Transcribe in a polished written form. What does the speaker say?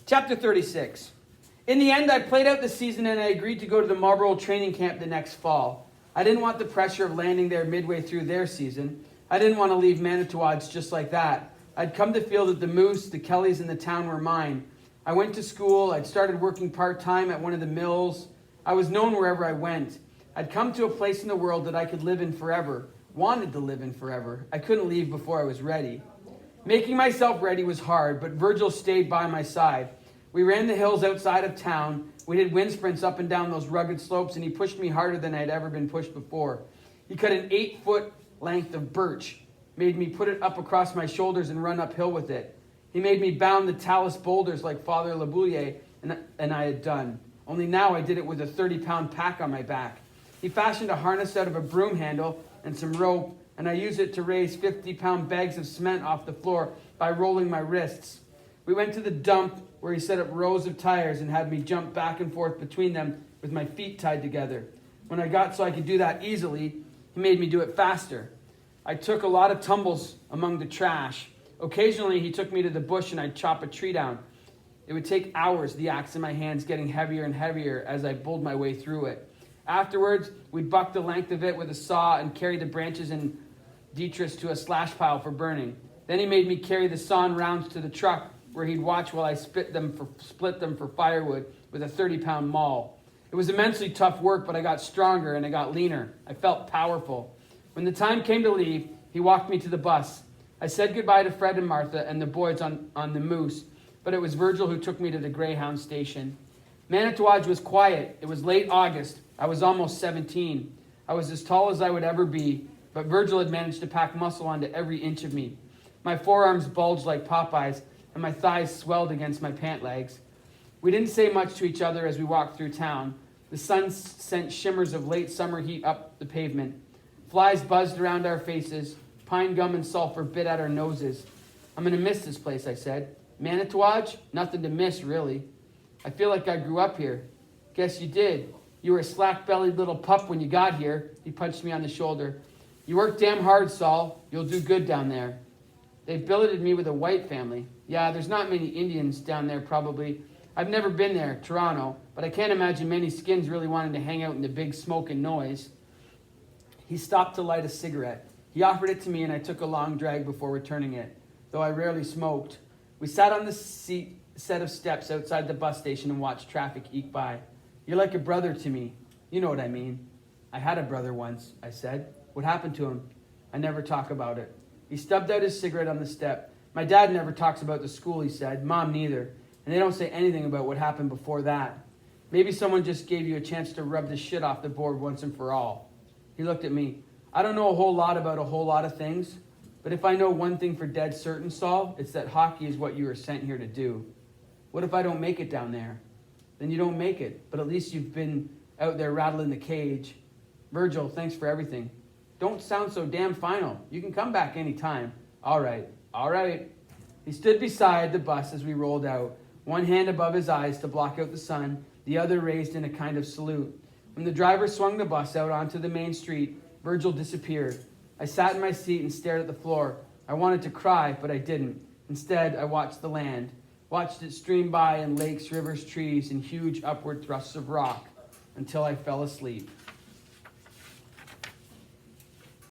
Chapter 36. In the end, I played out the season and I agreed to go to the Marlborough training camp the next fall. I didn't want the pressure of landing there midway through their season. I didn't want to leave Manitowoc's just like that. I'd come to feel that the Moose, the Kellys, and the town were mine. I went to school. I'd started working part-time at one of the mills. I was known wherever I went. I'd come to a place in the world that I could live in forever, wanted to live in forever. I couldn't leave before I was ready. Making myself ready was hard, but Virgil stayed by my side. We ran the hills outside of town. We did wind sprints up and down those rugged slopes, and he pushed me harder than I'd ever been pushed before. He cut an 8-foot length of birch, made me put it up across my shoulders and run uphill with it. He made me bound the talus boulders like Father Laboulier and I had done. Only now I did it with a 30-pound pack on my back. He fashioned a harness out of a broom handle and some rope, and I used it to raise 50-pound bags of cement off the floor by rolling my wrists. We went to the dump where he set up rows of tires and had me jump back and forth between them with my feet tied together. When I got so I could do that easily, he made me do it faster. I took a lot of tumbles among the trash. Occasionally, he took me to the bush and I'd chop a tree down. It would take hours, the axe in my hands getting heavier and heavier as I pulled my way through it. Afterwards, we'd buck the length of it with a saw and carry the branches and detritus to a slash pile for burning. Then he made me carry the sawn rounds to the truck where he'd watch while I split them for firewood with a 30-pound maul. It was immensely tough work, but I got stronger and I got leaner. I felt powerful. When the time came to leave, he walked me to the bus. I said goodbye to Fred and Martha and the boys on the Moose, but it was Virgil who took me to the Greyhound station. Manitowoc was quiet. It was late August. I was almost 17. I was as tall as I would ever be, but Virgil had managed to pack muscle onto every inch of me. My forearms bulged like Popeye's, and my thighs swelled against my pant legs. We didn't say much to each other as we walked through town. The sun sent shimmers of late summer heat up the pavement. Flies buzzed around our faces. Pine gum and sulfur bit at our noses. I'm going to miss this place, I said. Manitowoc? Nothing to miss, really. I feel like I grew up here. Guess you did. You were a slack-bellied little pup when you got here. He punched me on the shoulder. You work damn hard, Saul. You'll do good down there. They've billeted me with a white family. Yeah, there's not many Indians down there, probably. I've never been there, Toronto, but I can't imagine many skins really wanting to hang out in the big smoke and noise. He stopped to light a cigarette. He offered it to me, and I took a long drag before returning it, though I rarely smoked. We sat on the set of steps outside the bus station and watched traffic eke by. You're like a brother to me. You know what I mean. I had a brother once, I said. What happened to him? I never talk about it. He stubbed out his cigarette on the step. My dad never talks about the school, he said. Mom neither. And they don't say anything about what happened before that. Maybe someone just gave you a chance to rub the shit off the board once and for all. He looked at me. I don't know a whole lot about a whole lot of things, but if I know one thing for dead certain, Saul, it's that hockey is what you were sent here to do. What if I don't make it down there? Then you don't make it, but at least you've been out there rattling the cage. Virgil, thanks for everything. Don't sound so damn final. You can come back anytime. All right. He stood beside the bus as we rolled out, one hand above his eyes to block out the sun, the other raised in a kind of salute. When the driver swung the bus out onto the main street, Virgil disappeared. I sat in my seat and stared at the floor. I wanted to cry, but I didn't. Instead, I watched the land, watched it stream by in lakes, rivers, trees, and huge upward thrusts of rock until I fell asleep.